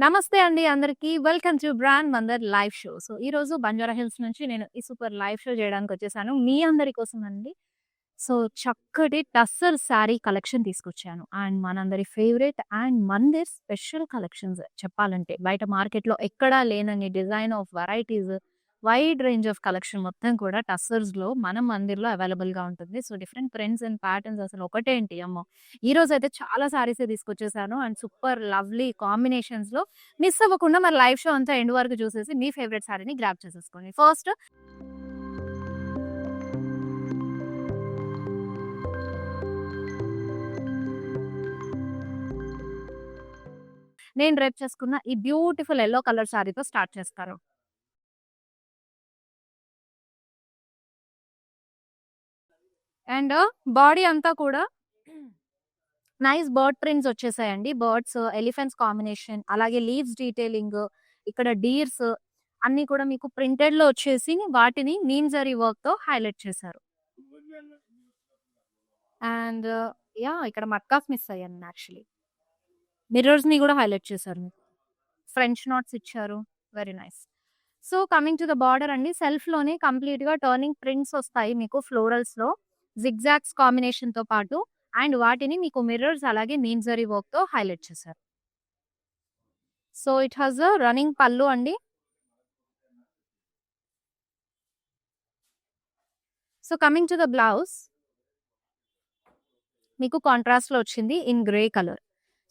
నమస్తే అండి అందరికి. Welcome to brand Mandir live show. So, ఈరోజు బంజారా హిల్స్ నుంచి నేను ఈ సూపర్ లైవ్ షో చేయడానికొచ్చేసాను. మీ అందరి కోసం అండి. సో, చక్కటి టస్సర్ శారీ కలెక్షన్ తీసుకొచ్చాను. అండ్ మనందరి favourite and Mandir special collections చెప్పాలంటే. బయట మార్కెట్‌లో ఎక్కడా లేనన్ని design of varieties, wide range of collection మొత్తం కూడా టస్సర్స్‌లో మన మందిర్‌లో అవైలబుల్‌గా ఉంటుంది. So, different prints and patterns అసలు ఒకటేంటి అమ్మో! ఈరోజైతే చాలా శారీసే తీసుకొచ్చేసాను. అండ్ సూపర్ లవ్లీ కాంబినేషన్స్‌లో మిస్ అవ్వకుండా మరి లైవ్ షో అంతా ఎండ్ వరకు చూసేసి మీ ఫేవరెట్ సారీని గ్రాబ్ చేసేసుకోండి. ఫస్ట్ నేను డ్రేప్ చేసుకున్న ఈ బ్యూటిఫుల్ యెల్లో కలర్ సారీతో స్టార్ట్ చేస్తారు. అండ్ బాడీ అంతా కూడా నైస్ బర్డ్ ప్రింట్స్ వచ్చేసాయండి. బర్డ్స్, ఎలిఫెంట్స్ కాంబినేషన్, అలాగే లీవ్స్ డీటెయిలింగ్, ఇక్కడ డీర్స్ అన్నీ కూడా మీకు ప్రింటెడ్‌లో వచ్చేసి వాటిని నీమ్ జరీ వర్క్‌తో హైలైట్ చేశారు. And yeah! ఇక్కడ మట్కాస్ మిస్ అయ్యాను యాక్చువల్లీ. మిర్రర్స్‌ని గూడా హైలైట్ చేశారు మీకు. ఫ్రెంచ్ నాట్స్ ఇచ్చారు. Very nice. So, coming to the border అండి. సెల్ఫ్‌లోనే కంప్లీట్‌గా టర్నింగ్ ప్రింట్స్ వస్తాయి మీకు ఫ్లోరల్స్‌లో. జిగ్‌జాగ్స్ కాంబినేషన్‌తో పాటు అండ్ వాటిని మీకు మిర్రర్స్ అలాగే నీమ్ జరీ వర్క్‌తో హైలైట్ చేశారు. So, it has a running పల్లు అండి. So, coming to the blouse మీకు కాంట్రాస్ట్‌లో వచ్చింది ఇన్ గ్రే కలర్.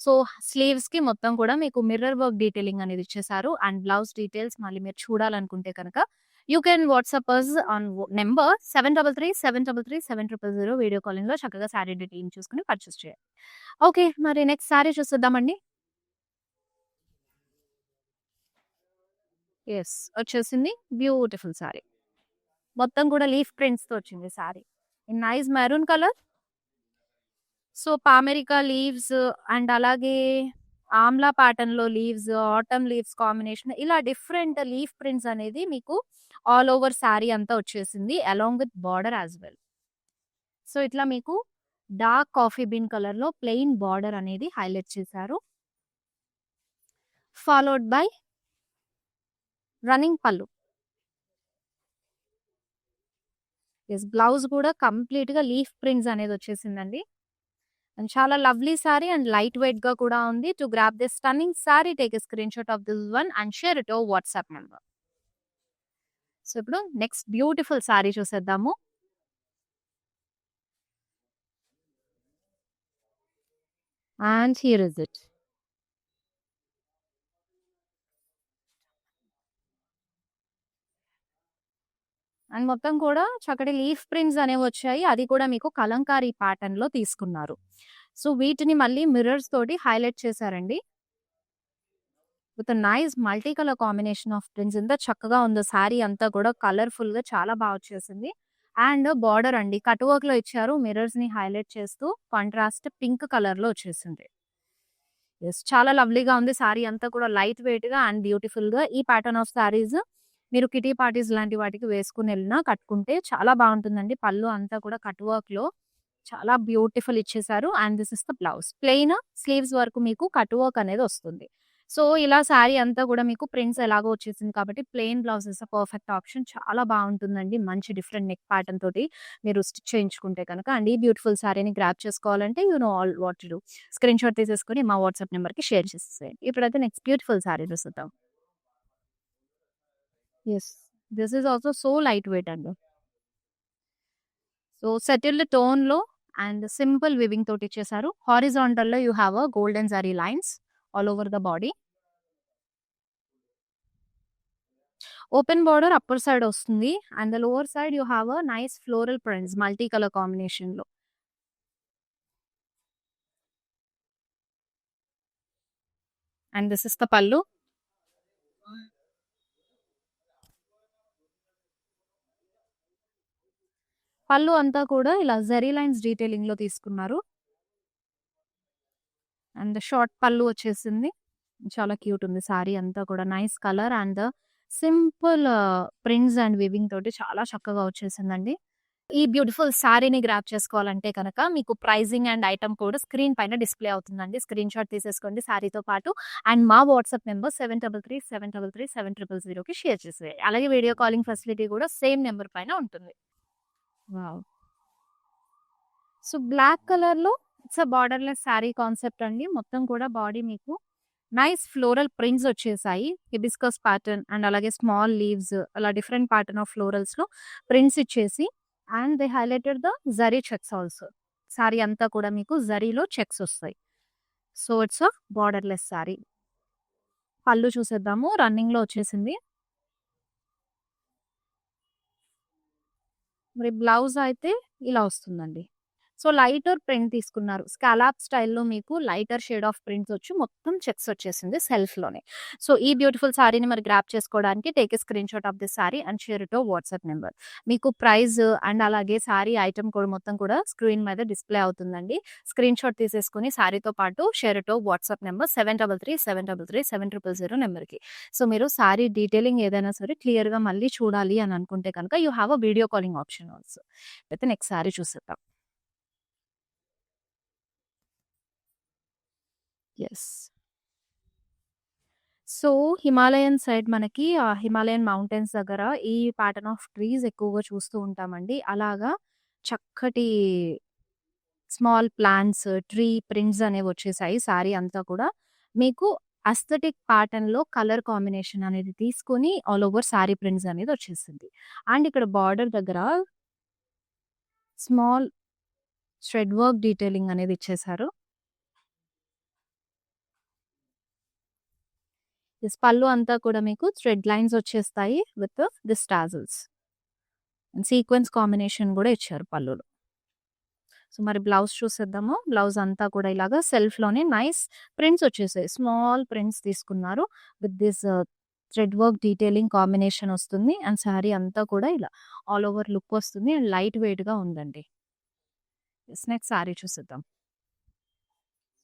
సో, స్లీవ్స్‌కి మొత్తం కూడా మీకు మిర్రర్ వర్క్ డీటెయిలింగ్ అనేది ఇచ్చేసారు. అండ్ బ్లౌజ్ డీటెయిల్స్ మళ్ళీ మీరు చూడాలనుకుంటే కనుక you can WhatsApp us on number 7337337000 video కాలింగ్‌లో చక్కగా సారీ డీటెయిలింగ్ చూసుకొని పర్చేస్ చేయాలి. ఓకే. మరి నెక్స్ట్ సారీ చూసేద్దామండి. యెస్. వచ్చేసింది బ్యూటిఫుల్ సారీ. మొత్తం కూడా లీఫ్ ప్రింట్స్‌తో వచ్చింది sari. In nice maroon colour. So, పామెరికా లీవ్స్ అండ్ అలాగే ఆమ్లా ప్యాటర్న్‌లో లీవ్స్, ఆటమ్ లీవ్స్ కాంబినేషన్ ఇలా డిఫరెంట్ లీఫ్ ప్రింట్స్ అనేది మీకు ఆల్ ఓవర్ సారీ అంతా వచ్చేసింది. Along with border as well. So, ఇట్లా మీకు డార్క్ కాఫీ బీన్ కలర్‌లో ప్లెయిన్ బార్డర్ అనేది హైలైట్ చేశారు. ఫాలోడ్ బై రన్నింగ్ పల్లు. యెస్. బ్లౌజ్ కూడా కంప్లీట్‌గా లీఫ్ ప్రింట్స్ అనేది వచ్చేసిందండి. అండ్ చాలా lovely sorry and light weight గా కూడా ఉంది. To grab this stunning sorry take a screen shot of this one and share it over WhatsApp number. So, ఇప్పుడు నెక్స్ట్ బ్యూటిఫుల్ సారీ చూసేద్దాము. And here is it. And మొత్తం కూడా చక్కటి leaf prints అనేవి వచ్చాయి. అది కూడా మీకు కలంకారీ ప్యాటర్న్ లో తీసుకున్నారు. సో, వీటిని మళ్ళీ మిర్రర్స్ తోటి హైలైట్ చేశారండి. With nice multi colour combination of prints. ఎంత చక్కగా ఉందో సారీ అంతా కూడా కలర్‌ఫుల్ గా చాలా బాగా వచ్చేసింది. అండ్ బార్డర్ అండి కట్ వర్క్ లో ఇచ్చారు. మిర్రర్స్ ని హైలైట్ చేస్తూ కాంట్రాస్ట్ పింక్ కలర్ లో వచ్చేసింది. యెస్. చాలా లవ్లీగా ఉంది సారీ అంతా కూడా లైట్ వెయిట్‌గా అండ్ బ్యూటిఫుల్‌గా ఈ ప్యాటర్న్ ఆఫ్ సారీస్ మీరు కిటీ పార్టీస్ లాంటి వాటికి వేసుకొనెళ్ళినా కట్టుకుంటే చాలా బావుంటుందండి. పళ్ళు అంతా కూడా కట్ వర్క్‌లో చాలా బ్యూటిఫుల్ ఇచ్చేసారు. And this is the blouse. Plain sleeves వరకు మీకు కట్ వర్క్ అనేది వస్తుంది. సో, ఇలా సారీ అంతా కూడా మీకు ప్రింట్స్ ఎలాగో వచ్చేసింది కాబట్టి plain blouse is a perfect option. చాలా బావుంటుందండి. మంచి డిఫరెంట్ నెక్ ప్యాటర్న్ తోటి మీరు స్టిచ్ చేయించుకుంటే కనుక. అండ్ ఈ బ్యూటిఫుల్ సారీని గ్రాబ్ చేసుకోవాలంటే you know all what to do. Screen shot తీసేసుకొని మా వాట్సాప్ నంబర్‌కి షేర్ చేసేసేయండి. ఇప్పుడైతే నెక్స్ట్ బ్యూటిఫుల్ సారీ చూసేద్దాం. Yes. This is also so light weight అండి. సో, సెటిల్డ్ టోన్‌లో అండ్ సింపుల్ వీవింగ్ తోటి ఇచ్చేసారు. హారిజాంటల్‌లో you have a golden zari lines all over the body. Open border upper side వస్తుంది. And the lower side you have a nice floral prints multi colour కాంబినేషన్‌లో. And this is the పల్లు. పళ్ళు అంతా కూడా ఇలా జరీ లైన్స్ డీటెయిలింగ్‌లో తీసుకున్నారు. అండ్ షార్ట్ పళ్ళు వచ్చేసింది. చాలా క్యూట్ ఉంది సారీ అంతా కూడా nice colour and simple prints and weaving తోటి చాలా చక్కగా వచ్చేసిందండి. ఈ బ్యూటిఫుల్ శారీని గ్రాబ్ చేసుకోవాలంటే కనుక మీకు pricing and item code screen పైన డిస్‌ప్లే అవుతుందండి. స్క్రీన్ షాట్ తీసేసుకోండి శారీతో పాటు. అండ్ మా వాట్సాప్ నంబర్ 7337337000కి షేర్ చేసేయండి. అలాగే వీడియో కాలింగ్ ఫెసిలిటీ కూడా సేమ్ నంబర్ పైన ఉంటుంది. వావ్! సో, బ్లాక్ కలర్‌లో ఇట్స్ బార్డర్‌లెస్ శారీ కాన్సెప్ట్ అండి. మొత్తం కూడా బాడీ మీకు నైస్ ఫ్లోరల్ ప్రింట్స్ వచ్చేసాయి. హిబిస్కస్ ప్యాటర్న్ అండ్ అలాగే స్మాల్ లీవ్స్ అలా డిఫరెంట్ ప్యాటర్న్ ఆఫ్ ఫ్లోరల్స్‌లో ప్రింట్స్ ఇచ్చేసి and they highlighted the zari checks also. Sorry అంతా కూడా మీకు జరీలో చెక్స్ వస్తాయి. So, it's a borderless sorry. పళ్ళు చూసేద్దాము. రన్నింగ్‌లో వచ్చేసింది. మరి బ్లౌజ్ అయితే ఇలా వస్తుందండి. సో, లైటర్ ప్రింట్ తీసుకున్నారు. స్కాలప్ స్టైల్‌లో మీకు లైటర్ షేడ్ ఆఫ్ ప్రింట్స్ వచ్చి మొత్తం చెక్స్ వచ్చేసింది సెల్ఫ్‌లోనే. సో, ఈ బ్యూటిఫుల్ సారీని మరి గ్రాబ్ చేసుకోవడానికి take a screen shot of this sari and share it to WhatsApp number. మీకు ప్రైస్ అండ్ అలాగే సారీ ఐటెమ్ కోడ్ మొత్తం కూడా స్క్రీన్ మీద డిస్‌ప్లే అవుతుందండి. స్క్రీన్ షాట్ తీసేసుకొని సారీతో పాటు share it to WhatsApp number 7337337000 నంబర్‌కి. సో, మీరు సారీ డీటెయిలింగ్ ఏదైనా సరే క్లియర్‌గా మళ్ళీ చూడాలి అని అనుకుంటే కనుక you have a video calling option also. అయితే నెక్స్ట్ సారీ చూసేద్దాం. యెస్. సో, హిమాలయన్ సైడ్ మనకి హిమాలయన్ మౌంటైన్స్ దగ్గర ఈ ప్యాటర్న్ ఆఫ్ ట్రీస్ ఎక్కువగా చూస్తూ ఉంటామండి. అలాగా చక్కటి స్మాల్ ప్లాంట్స్, ట్రీ ప్రింట్స్ అనేవొచ్చేసాయి సారీ అంతా కూడా. మీకు అస్థెటిక్ ప్యాటర్న్‌లో కలర్ కాంబినేషన్ అనేది తీసుకొని ఆల్ ఓవర్ సారీ ప్రింట్స్ అనేది వచ్చేసింది. అండ్ ఇక్కడ బార్డర్ దగ్గర స్మాల్ థ్రెడ్ వర్క్ డీటెయిలింగ్ అనేది ఇచ్చేసారు. యెస్. పళ్ళు అంతా కూడా మీకు థ్రెడ్ లైన్స్ వచ్చేస్తాయి with this tassels. And sequence combination గూడా ఇచ్చారు పళ్ళులో. సో, మరి బ్లౌజ్ చూసేద్దాము. బ్లౌజ్ అంతా కూడా ఇలాగా సెల్ఫ్‌లోనే నైస్ ప్రింట్స్ వచ్చేసాయి. స్మాల్ ప్రింట్స్ తీసుకున్నారు. With this thread work detailing combination వస్తుంది. అండ్ సారీ అంతా కూడా ఇలా ఆల్ ఓవర్ లుక్ వస్తుంది. అండ్ లైట్ వెయిట్‌గా ఉందండి. యెస్. నెక్స్ట్ సారీ చూసేద్దాం.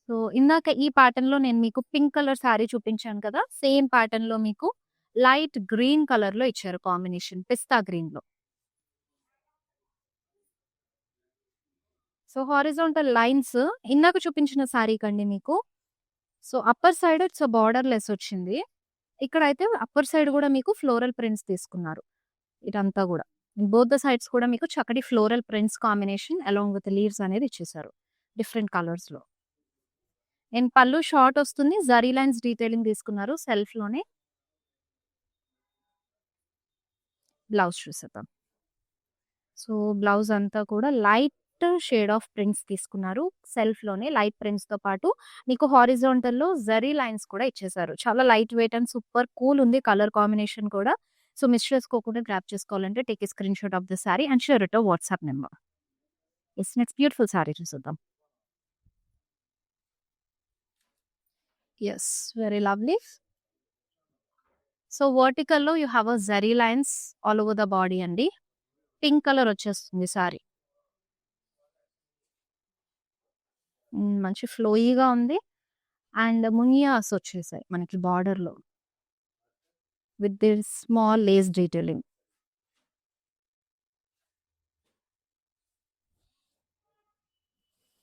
సో, ఇందాక ఈ ప్యాటర్న్‌లో నేను మీకు పింక్ కలర్ సారీ చూపించాను కదా! సేమ్ ప్యాటర్న్‌లో మీకు లైట్ గ్రీన్ కలర్‌లో ఇచ్చారు కాంబినేషన్. పిస్తా గ్రీన్‌లో. సో, హారిజాంటల్ లైన్స్ ఇందాక చూపించిన సారీకండి మీకు. So, upper side it's borderless వచ్చింది. ఇక్కడైతే అప్పర్ సైడ్ గూడా మీకు ఫ్లోరల్ ప్రింట్స్ తీసుకున్నారు. ఇటంతా గూడా. బోత్ ద సైడ్స్ కూడా మీకు చక్కటి floral prints combination along with leaves అనేది ఇచ్చేసారు. డిఫరెంట్ కలర్స్‌లో. అండ్ పళ్ళు షార్ట్ వస్తుంది. జరీ లైన్స్ డీటెయిలింగ్ తీసుకున్నారు సెల్ఫ్‌లోనే. బ్లౌజ్ చూసేద్దాం. సో, బ్లౌజ్ అంతా కూడా లైట్ షేడ్ ఆఫ్ ప్రింట్స్ తీసుకున్నారు. సెల్ఫ్‌లోనే లైట్ ప్రింట్స్‌తో పాటు మీకు హారిజాంటల్‌లో జరీ లైన్స్ కూడా ఇచ్చేసారు. చాలా light weight and super cool ఉంది కలర్ కాంబినేషన్ కూడా. సో, మిస్ చేసుకోకుండా గ్రాబ్ చేసుకోవాలంటే take a screen shot of the sari and share it to WhatsApp number. Yes. Next beautiful sari చూసేద్దాం. యెస్. Very lovely. సో, వర్టికల్‌లో you have a zari lines all over the body అండి. Pink colour వచ్చేస్తుంది సారీ. మంచి ఫ్లోయీగా ఉంది. And మునియాస్ వచ్చేసాయి మనకి బార్డర్‌లో. With this small lace detailing.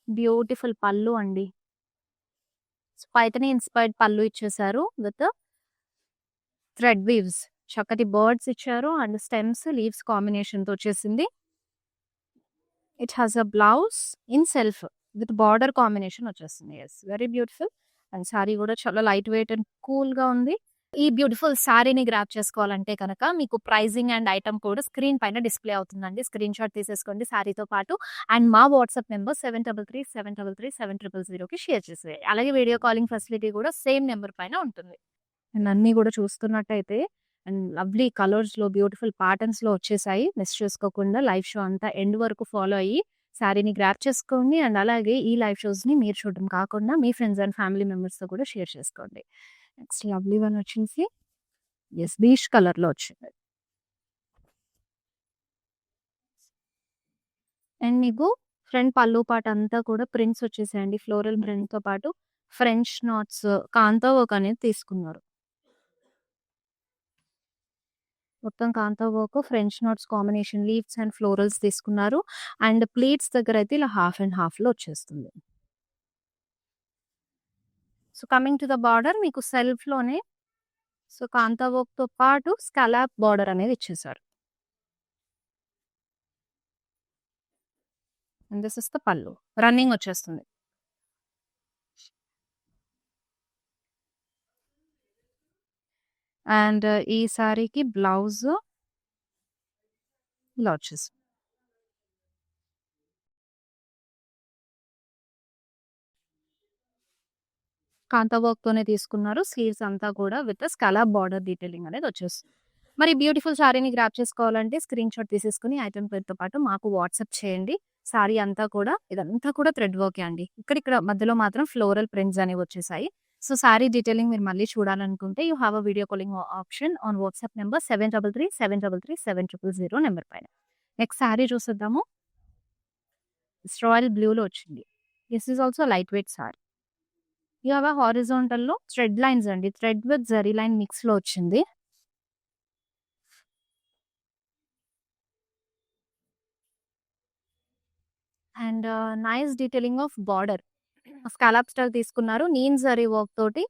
Beautiful పళ్ళు అండి. పైథాని ఇన్‌స్పైర్డ్ పళ్ళు ఇచ్చేసారు విత్ థ్రెడ్ వీవ్స్. చక్కటి బర్డ్స్ ఇచ్చారు అండ్ స్టెమ్స్, లీవ్స్ కాంబినేషన్‌తో వచ్చేసింది. It has a blouse in self with border combination వచ్చేస్తుంది. Yes. Very beautiful. And sari గూడా చాలా లైట్ వెయిట్ అండ్ కూల్‌గా ఉంది. ఈ బ్యూటిఫుల్ సారీని గ్రాబ్ చేసుకోవాలంటే కనుక మీకు pricing and item code screen పైన డిస్‌ప్లే అవుతుందండి. స్క్రీన్ షాట్ తీసేసుకోండి సారీతో పాటు. అండ్ మా వాట్సాప్ నంబర్ 7337337000కి షేర్ చేసేయండి. అలాగే వీడియో కాలింగ్ ఫెసిలిటీ కూడా సేమ్ నంబర్ పైన ఉంటుంది. అండ్ అన్నీ గూడా చూస్తున్నట్టయితే అండ్ లవ్లీ కలర్స్‌లో బ్యూటిఫుల్ ప్యాటర్న్స్‌లో వచ్చేసాయి. మిస్ చేసుకోకుండా లైవ్ షో అంతా ఎండ్ వరకు ఫాలో అయ్యి సారీని గ్రాబ్ చేసుకోండి. అండ్ అలాగే ఈ లైవ్ షోస్‌ని మీరు చూడడం కాకుండా మీ ఫ్రెండ్స్ అండ్ ఫ్యామిలీ మెంబర్స్‌తో కూడా షేర్ చేసుకోండి. నెక్స్ట్ లవ్లీ వన్ వచ్చేసి యెస్. బీచ్ కలర్‌లో వచ్చింది. అండ్ మీకు ఫ్రంట్ పళ్ళు పార్ట్ అంతా కూడా ప్రింట్స్ వచ్చేసాయండి. ఫ్లోరల్ ప్రింట్‌తో పాటు ఫ్రెంచ్ నాట్స్, కాంతా వర్క్ అనేది తీసుకున్నారు. మొత్తం kantha work, French knots combination leaves and florals తీసుకున్నారు. అండ్ ప్లీట్స్ దగ్గర అయితే ఇలా హాఫ్ అండ్ హాఫ్‌లో వచ్చేస్తుంది. So, coming to the border మీకు సెల్ఫ్‌లోనే సో, కాంతా వర్క్‌తో పాటు స్కాలప్ బార్డర్ అనేది ఇచ్చేసారు. అండ్ దిస్ ఇస్ ద పల్లు. రన్నింగ్ వచ్చేస్తుంది. అండ్ ఈ సారీకి బ్లౌజ్ ఇలా వచ్చేసింది. కాంతా వర్క్‌తోనే తీసుకున్నారు. స్లీవ్స్ అంతా కూడా విత్ స్కాలప్ బార్డర్ డీటెయిలింగ్ అనేది వచ్చేస్తుంది. మరి బ్యూటిఫుల్ సారీని గ్రాబ్ చేసుకోవాలంటే స్క్రీన్‌షాట్ తీసేసుకొని ఐటెమ్ పేరుతో పాటు మాకు వాట్సాప్ చేయండి. సారీ అంతా కూడా ఇదంతా కూడా థ్రెడ్ వర్కే అండి. ఇక్కడిక్కడ మధ్యలో మాత్రం ఫ్లోరల్ ప్రింట్స్ అనేవి వచ్చేసాయి. సో, సారీ డీటెయిలింగ్ మీరు మళ్ళీ చూడాలనుకుంటే you have a video calling option on WhatsApp number 7337337000 number పైన. నెక్స్ట్ సారీ చూసేద్దాము. రాయల్ బ్లూలో వచ్చింది. This is also light weight sari. You have a హారిజాంటల్‌లో థ్రెడ్ లైన్స్ అండి. థ్రెడ్ విత్ జరీ లైన్ మిక్స్‌లో వచ్చింది. And nice detailing of border. Scallop style తీసుకున్నారు. Neem zari work తోటి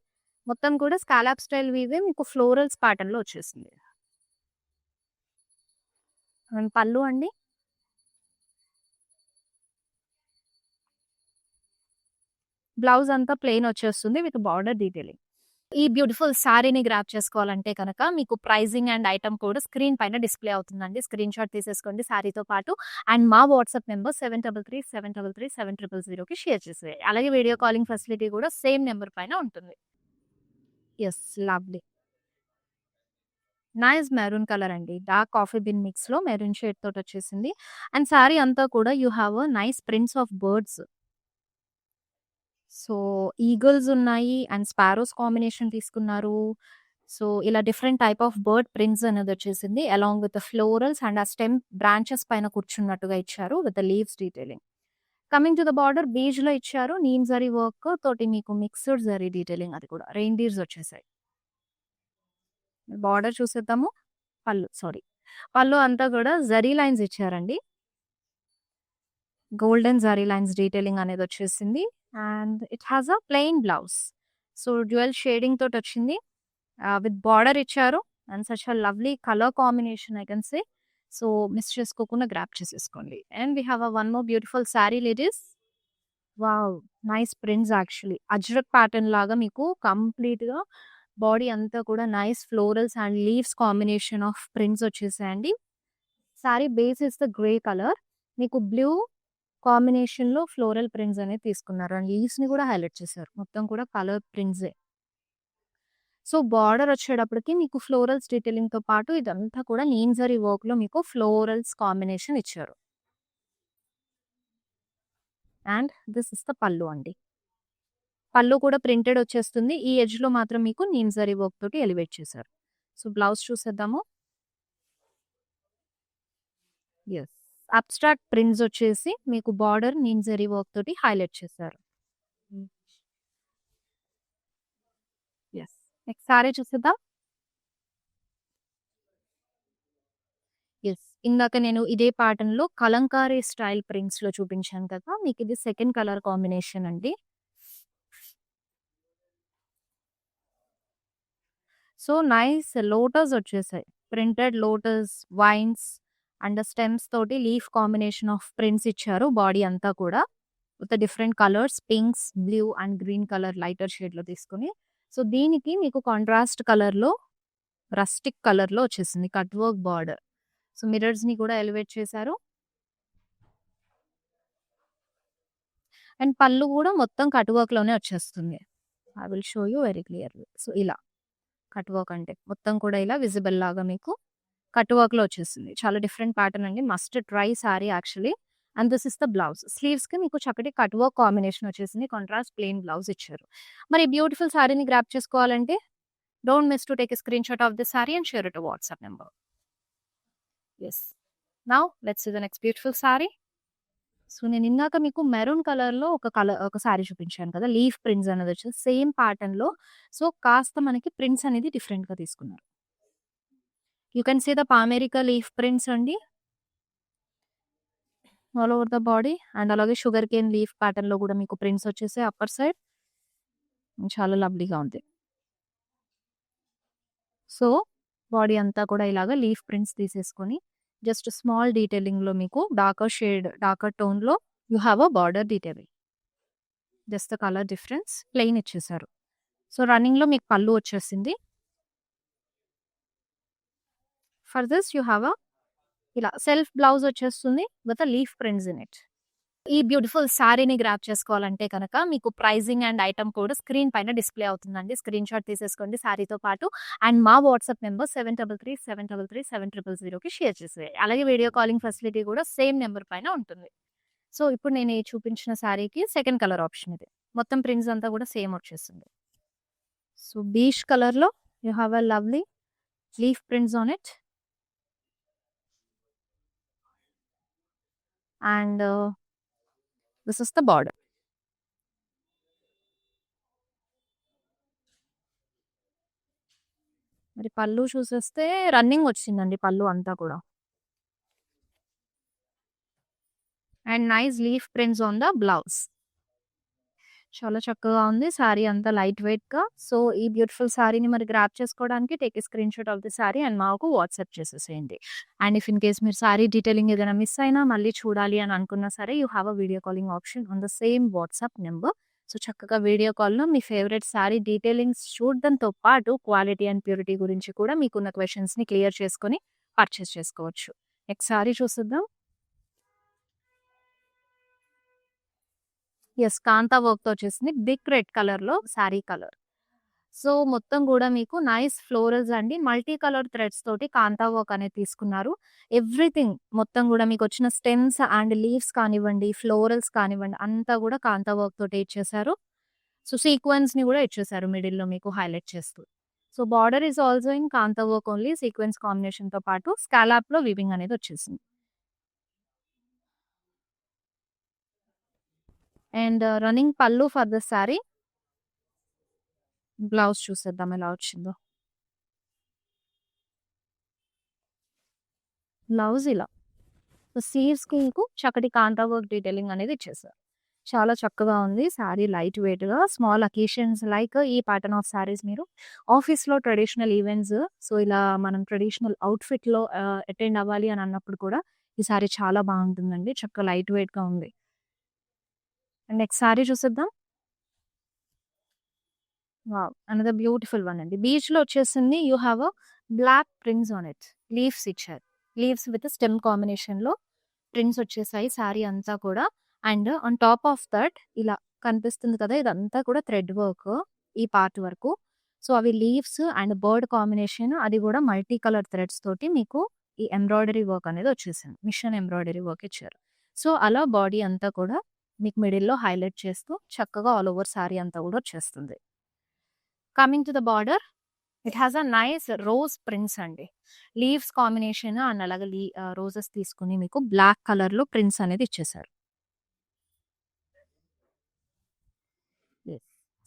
మొత్తం కూడా స్కాలప్ స్టైల్ వీవే మీకు ఫ్లోరల్స్ ప్యాటర్న్‌లో వచ్చేసింది. అండ్ పళ్ళు అండి. బ్లౌజ్ అంతా ప్లెయిన్ వచ్చేస్తుంది విత్ బార్డర్ డీటెయిలింగ్. ఈ బ్యూటిఫుల్ సారీని గ్రాబ్ చేసుకోవాలంటే కనుక మీకు pricing and item code screen పైన డిస్‌ప్లే అవుతుందండి. స్క్రీన్‌షాట్ తీసేసుకోండి సారీతో పాటు. అండ్ మా వాట్సాప్ నంబర్ 7337337000కి షేర్ చేసేయండి. అలాగే వీడియో కాలింగ్ ఫెసిలిటీ కూడా సేమ్ నంబర్ పైన ఉంటుంది. Yes. Lovely. Nice maroon colour అండి. డార్క్ కాఫీ బీన్ మిక్స్‌లో మెరూన్ షేడ్ తోటొచ్చేసింది. అండ్ సారీ అంతా కూడా you have a nice prints of birds. So, eagles ఉన్నాయి అండ్ స్పారోస్ కాంబినేషన్ తీసుకున్నారు. సో, ఇలా different type of bird prints అనేదొచ్చేసింది. Along with the florals and ఆ స్టెమ్ బ్రాంచెస్ పైన కూర్చున్నట్టుగా ఇచ్చారు with the leaves detailing. Coming to the border బీజ్‌లో ఇచ్చారు. Neem zari work తోటి మీకు మిక్స్డ్ జరీ డీటెయిలింగ్ అది కూడా. రెయిన్‌డీర్స్ వచ్చేసాయి. బార్డర్ చూసేద్దాము. పళ్ళు అంతా కూడా జరీ లైన్స్ ఇచ్చారండి. గోల్డెన్ జరీ లైన్స్ డీటెయిలింగ్ అనేదొచ్చేసింది. And it has a plain blouse. So, dual shading తోటొచ్చింది. విత్ బార్డర్ ఇచ్చారు. And such a lovely colour combination I can say. So, miss చేసుకోకుండా గ్రాబ్ చేసేసుకోండి. And we have one more beautiful sari ladies. Wow! Nice prints actually. Ajrakh pattern లాగా మీకు కంప్లీట్‌గా body అంతా కూడా nice florals and leaves combination of prints వచ్చేసాయండి. Sari base is the grey colour. మీకు blue కాంబినేషన్‌లో ఫ్లోరల్ ప్రింట్స్ అనేది తీసుకున్నారు. అండ్ లీవ్స్‌ని కూడా హైలైట్ చేశారు. మొత్తం కూడా కలర్ ప్రింట్సే. సో, బార్డర్ వచ్చేటప్పటికి మీకు ఫ్లోరల్స్ డీటెయిలింగ్‌తో పాటు ఇదంతా కూడా నీమ్ జరీ వర్క్‌లో మీకు ఫ్లోరల్స్ కాంబినేషన్ ఇచ్చారు. అండ్ దిస్ ఇస్ ద పల్లు అండి. పల్లు కూడా ప్రింటెడ్ వచ్చేస్తుంది. ఈ ఎడ్జ్‌లో మాత్రం మీకు నీమ్ జరీ వర్క్ తోటి ఎలివేట్ చేశారు. సో, బ్లౌజ్ చూసేద్దాము. యెస్. అబ్స్ట్రాక్ట్ ప్రింట్స్ వచ్చేసి మీకు బార్డర్ నీమ్ జరీ వర్క్ తోటి హైలైట్ చేశారు. హ్మ్. యెస్. నెక్స్ట్ సారీ చూసేద్దాం. యెస్. ఇందాక నేను ఇదే ప్యాటర్న్‌లో కలంకారీ స్టైల్ ప్రింట్స్‌లో చూపించాను కదా! మీకిది సెకండ్ కలర్ కాంబినేషన్ అండి. సో, నైస్ లోటస్ వచ్చేసాయి. Printed lotus, vines and stems తోటి లీఫ్ కాంబినేషన్ ఆఫ్ ప్రింట్స్ ఇచ్చారు బాడీ అంతా కూడా. With different colours pinks, blue and green colour lighter షేడ్‌లో తీసుకొని. సో, దీనికి మీకు కాంట్రాస్ట్ కలర్‌లో రస్టిక్ కలర్‌లో వచ్చేసింది కట్ వర్క్ బార్డర్. సో, మిర్రర్స్‌ని కూడా ఎలివేట్ చేశారు. అండ్ పళ్ళు కూడా మొత్తం కట్ వర్క్‌లోనే వచ్చేస్తుంది. I will show you very clearly. So, ఇలా కట్ వర్క్ అంటే మొత్తం కూడా ఇలా విజిబుల్ లాగా మీకు కట్ వర్క్‌లో వచ్చేసింది. చాలా డిఫరెంట్ ప్యాటర్న్ అండి. Must try sari actually. And this is the blouse. స్లీవ్స్‌కి మీకు చక్కటి కట్ వర్క్ కాంబినేషన్ వచ్చేసింది. కాంట్రాస్ట్ ప్లెయిన్ బ్లౌజ్ ఇచ్చారు. మరి బ్యూటిఫుల్ సారీని గ్రాబ్ చేసుకోవాలంటే don't miss to take a screenshot of this sari and share it to WhatsApp number. Yes. Now let's see the next beautiful sari. So, నేను ఇందాక మీకు మెరూన్ కలర్‌లో ఒక సారీ చూపించాను కదా! లీఫ్ ప్రింట్స్ అనేదొచ్చేసి సేమ్ ప్యాటర్న్‌లో సో, కాస్త మనకి ప్రింట్స్ అనేది డిఫరెంట్‌గా తీసుకున్నారు. యూ కెన్ సీ ద పామెరికా లీఫ్ ప్రింట్స్ అండి all over the body. And అలాగే షుగర్ కేన్ లీఫ్ ప్యాటర్న్ లో కూడా మీకు ప్రింట్స్ వచ్చేసాయి అప్పర్ సైడ్. చాలా లవ్లీగా ఉంది. సో బాడీ అంతా కూడా ఇలాగా లీఫ్ ప్రింట్స్ తీసేసుకొని జస్ట్ స్మాల్ డీటెయిలింగ్ లో మీకు డార్కర్ టోన్ లో you have a border detailing. Just the colour difference plain ఇచ్చేసారు. సో రన్నింగ్ లో మీకు పళ్ళు వచ్చేసింది. For this you have a ఇలా సెల్ఫ్ బ్లౌజ్ వచ్చేస్తుంది with leaf prints in it. ఈ బ్యూటిఫుల్ శారీని గ్రాప్ చేసుకోవాలంటే కనుక మీకు pricing and item code screen పైన డిస్ప్లే అవుతుందండి. స్క్రీన్ షాట్ తీసేసుకోండి శారీతో పాటు. అండ్ మా వాట్సాప్ నెంబర్ 7337337000కి షేర్ చేసేయాలి. అలాగే వీడియో కాలింగ్ ఫెసిలిటీ కూడా సేమ్ నెంబర్ పైన ఉంటుంది. సో ఇప్పుడు నేను ఈ చూపించిన శారీకి సెకండ్ కలర్ ఆప్షన్ ఇది. మొత్తం ప్రింట్స్ అంతా కూడా సేమ్ వచ్చేసింది. సో బీచ్ కలర్ లో you have a lovely leaf prints on it. And this is the border. మరి పళ్ళు చూసేస్తే రన్నింగ్ వచ్చిందండి పళ్ళు అంతా కూడా. And nice leaf prints on the blouse. చాలా చక్కగా ఉంది శారీ అంతా లైట్ వెయిట్ గా. సో ఈ బ్యూటిఫుల్ శారీని మరి గ్రాప్ చేసుకోవడానికి take a screen shot of the sari and మాకు వాట్సాప్ చేసేసేయండి. అండ్ ఇఫ్ ఇన్ కేస్ మీరు శారీ డీటెయిలింగ్ ఏదైనా మిస్ అయినా మళ్ళీ చూడాలి అని అనుకున్నా సరే you have a video calling option on the same WhatsApp number. So చక్కగా వీడియో కాల్లో మీ ఫేవరెట్ శారీ డీటెయిలింగ్స్ చూడడంతో పాటు క్వాలిటీ అండ్ ప్యూరిటీ గురించి కూడా మీకున్న క్వశ్చన్స్ ని క్లియర్ చేసుకొని పర్చేస్ చేసుకోవచ్చు. నెక్స్ట్ శారీ చూసిద్దాం. యెస్, కాంతా వర్క్‌తో వచ్చేసింది. బిగ్ రెడ్ కలర్‌లో శారీ కలర్. సో, మొత్తం గూడా మీకు నైస్ ఫ్లోరల్స్ అండి. మల్టీ కలర్ థ్రెడ్స్ తోటి కాంతా వర్క్ అనేది తీసుకున్నారు. ఎవ్రీథింగ్ మొత్తం గూడా మీకొచ్చిన స్టెమ్స్ అండ్ లీవ్స్ కానివ్వండి, ఫ్లోరల్స్ కానివ్వండి, అంతా గూడా కాంతా వర్క్ తోటే ఇచ్చేశారు. సో, సీక్వెన్స్‌ని గూడా ఇచ్చేశారు మిడిల్‌లో మీకు హైలైట్ చేస్తూ. So, border is also in kantha work only. Sequence కాంబినేషన్‌తో పాటు స్కాలప్‌లో వీవింగ్ అనేది వచ్చేసింది. And running pallu for the sari. Blouse చూసేద్దాం ఎలా వచ్చిందో. బ్లౌజ్ ఇలా. సో, స్లీవ్స్‌కి మీకు చక్కటి కాంతా వర్క్ డీటెయిలింగ్ అనేది ఇచ్చేసారు. చాలా చక్కగా ఉంది. శారీ లైట్ వెయిట్‌గా స్మాల్ అకేషన్స్ లైక్ ఈ ప్యాటర్న్ ఆఫ్ శారీస్ మీరు ఆఫీస్‌లో ట్రెడిషనల్ ఈవెంట్స్ సో, ఇలా మనం ట్రెడిషనల్ అవుట్‌ఫిట్‌లో అటెండ్ అవ్వాలి అని అన్నప్పుడు కూడా ఈ శారీ చాలా బాగుంటుందండి. చక్కగా లైట్ వెయిట్‌గా ఉంది. అండ్ నెక్స్ట్ శారీ చూసేద్దాం. వావ్! అనదర్ బ్యూటిఫుల్ వన్ అండి. బీచ్‌లో వచ్చేసింది you have a block prints on it. Leaves ఇచ్చారు. లీవ్స్ విత్ స్టెమ్ కాంబినేషన్‌లో ప్రింట్స్ వచ్చేసాయి శారీ అంతా కూడా. And on top of that ఇలా కనిపిస్తుంది కదా! ఇదంతా కూడా థ్రెడ్ వర్క్ ఈ పార్ట్ వరకు. సో, అవి లీవ్స్ అండ్ బర్డ్ కాంబినేషన్ అది కూడా మల్టీ కలర్ థ్రెడ్స్ తోటి మీకు ఈ ఎంబ్రాయిడరీ వర్క్ అనేది వచ్చేసింది. మిషన్ ఎంబ్రాయిడరీ వర్క్ ఇచ్చారు. సో, అలా బాడీ అంతా కూడా మీకు మిడిల్‌లో హైలైట్ చేస్తూ చక్కగా ఆల్ ఓవర్ శారీ అంతా కూడా వచ్చేస్తుంది. Coming to the border it has a nice rose prints అండి. లీవ్స్ కాంబినేషన్ అండ్ అలాగే రోజెస్ తీసుకుని మీకు బ్లాక్ కలర్ లో ప్రింట్స్ అనేది ఇచ్చేసారు.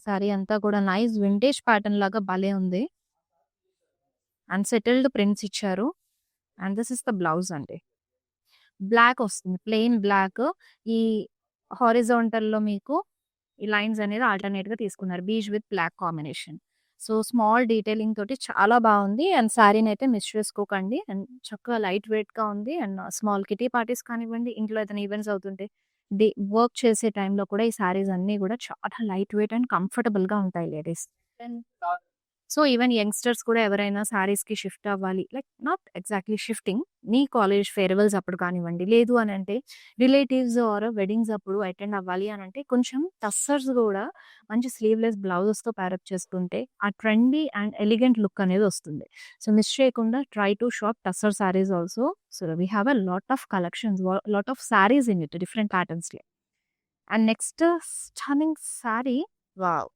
సారీ అంతా కూడా నైస్ వింటేజ్ ప్యాటర్న్ లాగా భలే ఉంది. అండ్ సెటిల్డ్ ప్రింట్స్ ఇచ్చారు. And this is the blouse అండి. బ్లాక్ వస్తుంది, ప్లెయిన్ బ్లాక్. ఈ హారిజాంటల్ లో మీకు ఈ లైన్స్ అనేది ఆల్టర్నేట్ గా తీసుకున్నారు. Beach with black combination. So small detailing తోటి చాలా బాగుంది. అండ్ శారీని అయితే మిస్ చేసుకోకండి. అండ్ చక్కగా లైట్ వెయిట్ గా ఉంది. అండ్ స్మాల్ కిటీ పార్టీస్ కానివ్వండి, ఇంట్లో ఏదైనా ఈవెంట్స్ అవుతుంటే వర్క్ చేసే టైంలో కూడా ఈ శారీస్ అన్ని కూడా చాలా లైట్ వెయిట్ అండ్ కంఫర్టబుల్ గా ఉంటాయి లేడీస్. సో ఈవెన్ యంగ్స్టర్స్ కూడా ఎవరైనా శారీస్‌కి షిఫ్ట్ అవ్వాలి. Like not exactly shifting. Me college farewells అప్పుడు కానివ్వండి, లేదు అనంటే రిలేటివ్స్ ఆర్ వెడ్డింగ్స్ అప్పుడు అటెండ్ అవ్వాలి అనంటే కొంచెం టస్సర్స్ గూడా మంచి స్లీవ్‌లెస్ బ్లౌజెస్‌తో ప్యారప్ చేసుకుంటే ఆ ట్రెండీ అండ్ ఎలిగెంట్ లుక్ అనేది వస్తుంది. సో మిస్ చేయకుండా try to shop tussar saris also. So we have a lot of collections, lot of saris in it different ప్యాటర్న్స్‌లో. And next stunning sari. Wow!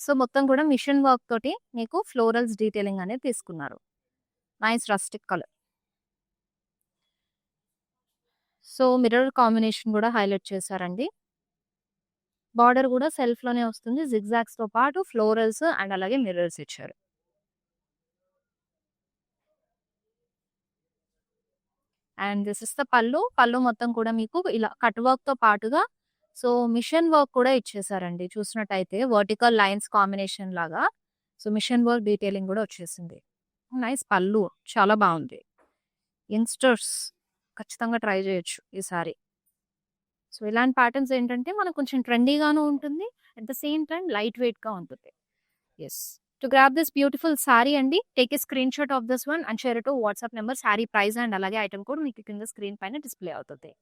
So మొత్తం కూడా మిషన్ వర్క్ తోటి మీకు ఫ్లోరల్స్ డీటెయిలింగ్ అనేది తీసుకున్నారు. Nice rustic colour. So mirror combination కూడా highlight చేశారండి. Border కూడా సెల్ఫ్ లోనే వస్తుంది. జిగ్జాగ్స్ తో పాటు ఫ్లోరల్స్ అండ్ అలాగే మిర్రర్స్ ఇచ్చారు. అండ్ దిస్ ఇస్ ద పళ్ళు. పళ్ళు మొత్తం కూడా మీకు ఇలా కట్ వర్క్‌తో పాటుగా సో, మిషన్ వర్క్ కూడా ఇచ్చేసారండి. చూసినట్టయితే వర్టికల్ లైన్స్ కాంబినేషన్ లాగా. సో, మిషన్ వర్క్ డీటెయిలింగ్ కూడా వచ్చేసింది. నైస్ పళ్ళు. చాలా బావుంది. యంగ్‌స్టర్స్ ఖచ్చితంగా ట్రై చేయొచ్చు ఈ సారీ. సో, ఇలాంటి ప్యాటర్న్స్ ఏంటంటే మనకు కొంచెం ట్రెండీగాను ఉంటుంది. At the same time light వెయిట్‌గా ఉంటుంది. Yes. To grab this beautiful sari అండి, take a screenshot of this one and share it to WhatsApp number. Sari price and అలాగే ఐటెమ్ కోడ్ మీకు కింద స్క్రీన్ పైన డిస్‌ప్లే అవుతది.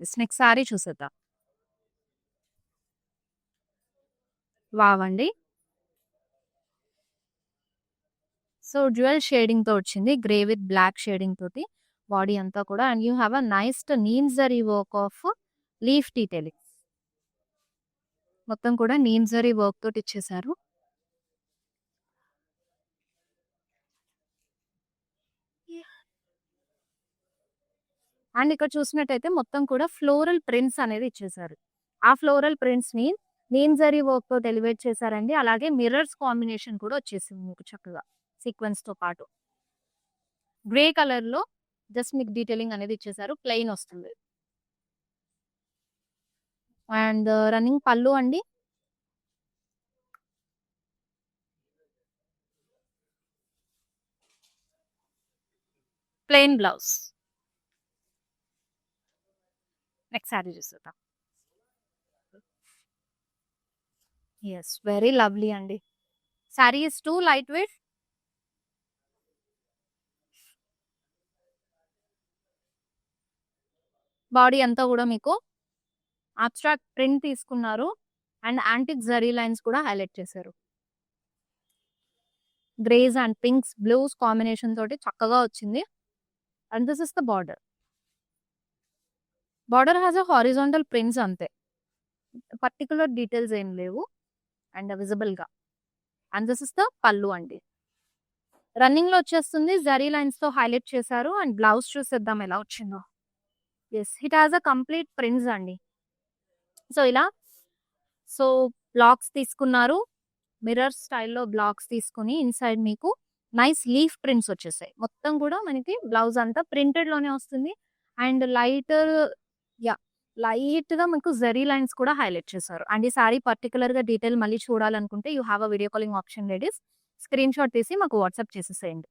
యెస్. నెక్స్ట్ సారీ చూసేద్దాం. వావ్ అండి. సో, డ్యూయల్ షేడింగ్‌తో వచ్చింది. గ్రే విత్ బ్లాక్ షేడింగ్ తోటి బాడీ అంతా కూడా and you have a nice neem zari work of leaf detailing. మొత్తం కూడా నీమ్ జరీ వర్క్ తోటి ఇచ్చేసారు. అండ్ ఇక్కడ చూసినట్టయితే మొత్తం కూడా ఫ్లోరల్ ప్రింట్స్ అనేది ఇచ్చేసారు. ఆ ఫ్లోరల్ ప్రింట్స్‌ని నీమ్ జరీ వర్క్‌తో ఎలివేట్ చేశారండి. అలాగే మిర్రర్స్ కాంబినేషన్ కూడా వచ్చేసింది మీకు చక్కగా సీక్వెన్స్‌తో పాటు. గ్రే కలర్‌లో జస్ట్ మీకు డీటెయిలింగ్ అనేది ఇచ్చేసారు. ప్లెయిన్ వస్తుంది. అండ్ రన్నింగ్ పళ్ళు అండి. Plain blouse. నెక్స్ట్ సారీ చూసేద్దాం. యెస్. వెరీ లవ్లీ అండి. Sari is too light weight. Body అంతా కూడా మీకు అబ్స్ట్రాక్ట్ ప్రింట్ తీసుకున్నారు. అండ్ యాంటిక్ జరీ లైన్స్ కూడా హైలైట్ చేశారు. Greys and pinks, blues combination తోటి చక్కగా వచ్చింది. And this is the border. Border has a horizontal prints అంతే. పర్టిక్యులర్ డీటెయిల్స్ ఏం లేవు. అండ్ విజిబుల్‌గా. అండ్ దిస్ ఇస్ ద పళ్ళు అండి. రన్నింగ్‌లో వచ్చేస్తుంది. జరీ లైన్స్‌తో హైలైట్ చేశారు. అండ్ బ్లౌజ్ చూసేద్దాం ఎలా వచ్చిందో. Yes. It has a complete prints అండి. సో, ఇలా సో, బ్లాక్స్ తీసుకున్నారు. మిర్రర్ స్టైల్‌లో బ్లాక్స్ తీసుకొని ఇన్‌సైడ్ మీకు నైస్ లీఫ్ ప్రింట్స్ వచ్చేసాయి. మొత్తం కూడా మనకి బ్లౌజ్ అంతా ప్రింటెడ్‌లోనే వస్తుంది. And yeah! లైట్‌గా మీకు జరీ లైన్స్ కూడా హైలైట్ చేశారు. అండ్ ఈ సారీ పర్టిక్యులర్‌గా డీటెయిల్ మళ్ళీ చూడాలనుకుంటే you have a video calling option ladies. Screenshot తీసి మాకు వాట్సాప్ చేసేసేయండి.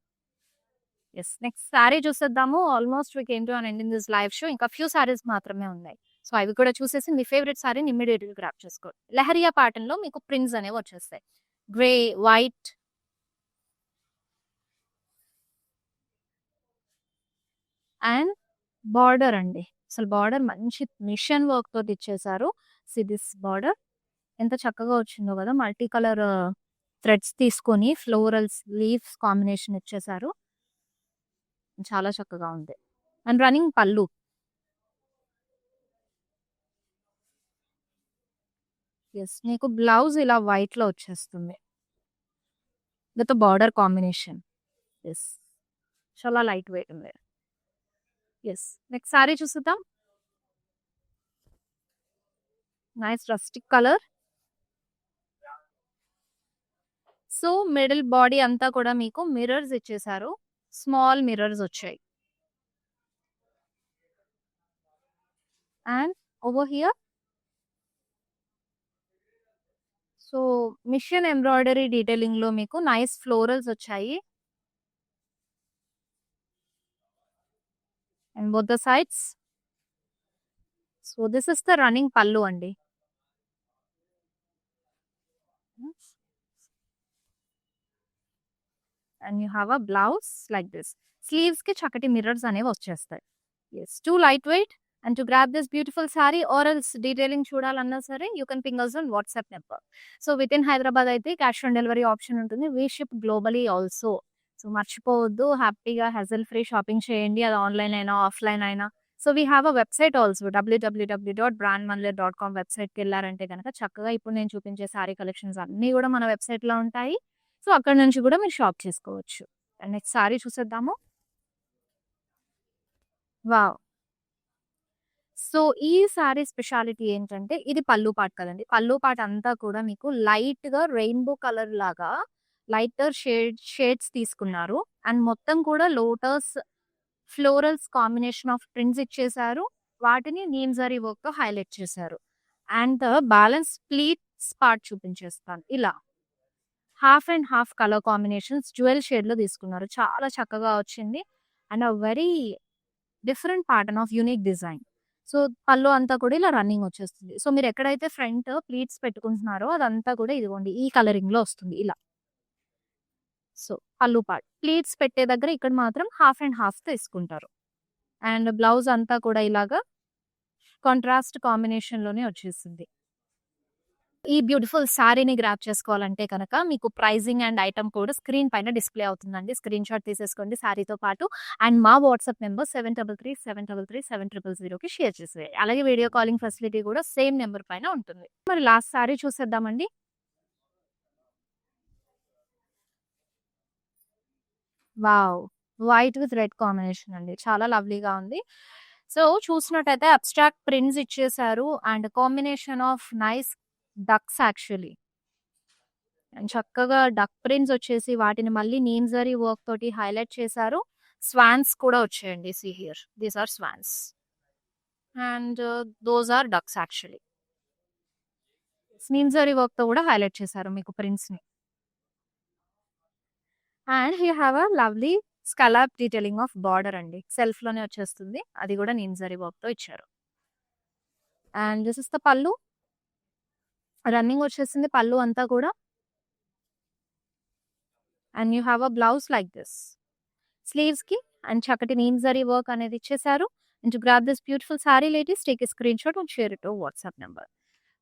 యెస్. నెక్స్ట్ సారీ చూసేద్దాము. Almost we came to an end in this live show. ఇంకా ఫ్యూ సారీస్ మాత్రమే ఉన్నాయి. సో, అవి కూడా చూసేసి మీ ఫేవరెట్ సారీని ఇమ్మీడియేట్‌గా గ్రాబ్ చేసుకోండి. లెహరియా ప్యాటర్న్‌లో మీకు ప్రింట్స్ అనేవి వచ్చేస్తాయి. గ్రే, వైట్ అండ్ బార్డర్ అండి. అసలు బార్డర్ మంచి మిషన్ వర్క్ తోటి ఇచ్చేసారు. సీ దిస్ బార్డర్ ఎంత చక్కగా వచ్చిందో కదా! మల్టీ కలర్ థ్రెడ్స్ తీసుకొని ఫ్లోరల్స్, లీవ్స్ కాంబినేషన్ ఇచ్చేసారు. చాలా చక్కగా ఉంది. అండ్ రన్నింగ్ పళ్ళు. యెస్. మీకు బ్లౌజ్ ఇలా వైట్‌లో వచ్చేస్తుంది. With border combination. యెస్. చాలా లైట్ వెయిట్ ఉంది. యెస్. నెక్స్ట్ సారీ చూసేద్దాం. Nice rustic colour. So, middle body అంతా కూడా మీకు మిర్రర్స్ ఇచ్చేసారు. స్మాల్ మిర్రర్స్ వచ్చాయి. And over here so, machine embroidery డీటెయిలింగ్‌లో మీకు నైస్ ఫ్లోరల్స్ వచ్చాయి. And both the sides. So, this is the running పళ్ళు అండి. And you have a blouse like this. స్లీవ్స్‌కి చక్కటి మిర్రర్స్ అనేవి వచ్చేస్తాయి. Yes. Too light weight and to grab this beautiful sari or else detailing చూడాలన్నా సరే you can ping us on WhatsApp number. So, with in Hyderabad అయితే cash on delivery option ఉంటుంది. We ship globally also. So, మర్చిపోవద్దు. హ్యాపీగా hazel free shopping చేయండి. అది online అయినా, offline అయినా. So, we have a website also www.brandmanlir.com వెబ్‌సైట్‌కెళ్లారంటే గనక చక్కగా ఇప్పుడు నేను చూపించే సారీ కలెక్షన్స్ అన్నీ కూడా మన వెబ్‌సైట్‌లో ఉంటాయి. సో, అక్కడి నుంచి కూడా మీరు షాప్ చేసుకోవచ్చు. అండ్ నెక్స్ట్ సారీ చూసేద్దాము. వావ్! సో, ఈ సారీ స్పెషాలిటీ ఏంటంటే ఇది పల్లు పార్ట్ కదండీ. పల్లు పార్ట్ అంతా కూడా మీకు లైట్‌గా రెయిన్‌బో కలర్ లాగా లైటర్ షేడ్స్ తీసుకున్నారు. అండ్ మొత్తం కూడా lotus florals combination of prints ఇచ్చేసారు. వాటిని నీమ్ జరీ వర్క్ తో హైలైట్ చేశారు. అండ్ బ్యాలెన్స్ ప్లీట్స్ పార్ట్ చూపించేస్తాను. ఇలా half and half colour combinations jewel shade లో తీసుకున్నారు. చాలా చక్కగా వచ్చింది. And very different pattern of unique design. So పళ్ళు అంతా కూడా ఇలా రన్నింగ్ వచ్చేస్తుంది. సో మీరు ఎక్కడైతే ఫ్రంట్ ప్లీట్స్ పెట్టుకుంటున్నారో అదంతా కూడా ఇదిగోండి ఈ కలరింగ్ లో వస్తుంది ఇలా. సో పళ్ళు పార్ట్ ప్లీట్స్ పెట్టే దగ్గర ఇక్కడ మాత్రం హాఫ్ అండ్ హాఫ్ తీసుకుంటారు. అండ్ బ్లౌజ్ అంతా కూడా ఇలాగా కాంట్రాస్ట్ కాంబినేషన్ లోనే వచ్చేసింది. ఈ బ్యూటిఫుల్ శారీని గ్రాప్ చేసుకోవాలంటే కనుక మీకు ప్రైజింగ్ అండ్ ఐటమ్ కూడా స్క్రీన్ పైన డిస్ప్లే అవుతుందండి. స్క్రీన్ షాట్ తీసేసుకోండి శారీతో పాటు. అండ్ మా వాట్సాప్ నెంబర్ 7337337000కి షేర్ చేసేయాలి. అలాగే వీడియో కాలింగ్ ఫెసిలిటీ కూడా సేమ్ నెంబర్ పైన ఉంటుంది. మరి లాస్ట్ శారీ చూసేద్దామండి. Wow! White with red combination అండి. చాలా లవ్లీగా ఉంది. సో చూసినట్టయితే అబ్స్ట్రాక్ట్ ప్రింట్స్ ఇచ్చేసారు and combination of nice ducks actually. And చక్కగా డక్ ప్రింట్స్ వచ్చేసి వాటిని మళ్ళీ నీమ్ జరీ వర్క్ తోటి హైలైట్ చేశారు. స్వాన్స్ కూడా వచ్చాయండి. See here these are swans and those are ducks actually. Neem zari work తో కూడా హైలైట్ చేశారు మీకు ప్రింట్స్ ని. And you have a lovely scallop detailing of border అండి. సెల్ఫ్ లోనే వచ్చేస్తుంది. అది కూడా నీమ్ జరీ వర్క్ తో ఇచ్చారు. అండ్ దిస్ ఇస్ ద పళ్ళు. రన్నింగ్ వచ్చేసింది పళ్ళు అంతా కూడా. And you have a blouse like this. Sleeves కి అండ్ చక్కటి నీమ్ జరీ వర్క్ అనేది ఇచ్చేసారు. And to grab this beautiful sari ladies take a screenshot and share it to WhatsApp number.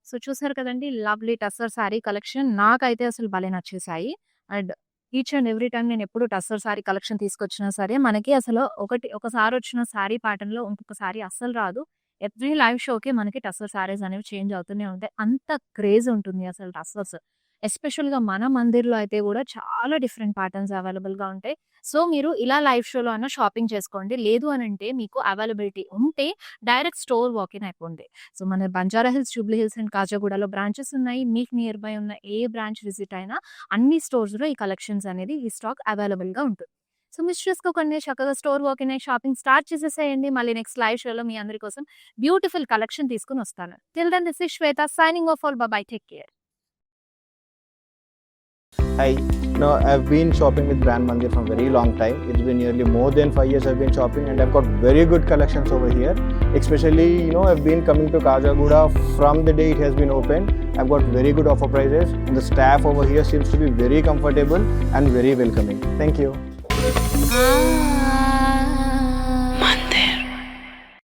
So చూసారు కదండి లవ్లీ టస్సర్ సారీ కలెక్షన్. నాకైతే అసలు భలే నచ్చేసాయి. And each and every time నేను ఎప్పుడు టస్సర్ సారీ కలెక్షన్ తీసుకొచ్చినా సరే మనకి అసలు ఒకసారి వచ్చిన సారీ ప్యాటర్న్ లో ఇంకొక సారీ అస్సలు రాదు. ఎవ్రీ లైవ్ షోకి మనకి టస్సర్ సారీస్ అనేవి చేంజ్ అవుతూనే ఉంటాయి. అంత క్రేజ్ ఉంటుంది అసలు టస్సర్స్. ఎస్పెషల్ గా మన మందిర్లో అయితే కూడా చాలా డిఫరెంట్ ప్యాటర్న్స్ అవైలబుల్ గా ఉంటాయి. సో మీరు ఇలా లైవ్ షోలో అయినా షాపింగ్ చేసుకోండి. లేదు అని అంటే మీకు అవైలబిలిటీ ఉంటే డైరెక్ట్ స్టోర్ వాకిన్ అయిపోండి. సో మన Banjara Hills, Jubilee Hills and కాజాగూడలో బ్రాంచెస్ ఉన్నాయి. మీకు నియర్ బై ఉన్న ఏ బ్రాంచ్ విజిట్ అయినా అన్ని స్టోర్స్ లో ఈ కలెక్షన్స్ అనేది ఈ స్టాక్ అవైలబుల్ గా ఉంటుంది. సో మిస్ చేసుకోకండి. చక్కగా స్టోర్ వాకిన్ అయ్యి షాపింగ్ స్టార్ట్ చేసేసేయండి. మళ్ళీ నెక్స్ట్ లైవ్ షోలో మీ అందరి కోసం బ్యూటిఫుల్ కలెక్షన్ తీసుకుని వస్తాను. Till then this is Shweta signing off. All bye, take care. Hi, no, I've been shopping with Brand Mandir for a very long time. It's been nearly more than 5 years I've been shopping, and I've got very good collections over here. Especially, I've been coming to Kajagoda from the day it has been opened. I've got very good offer prices, and the staff over here seems to be very comfortable and very welcoming. Thank you.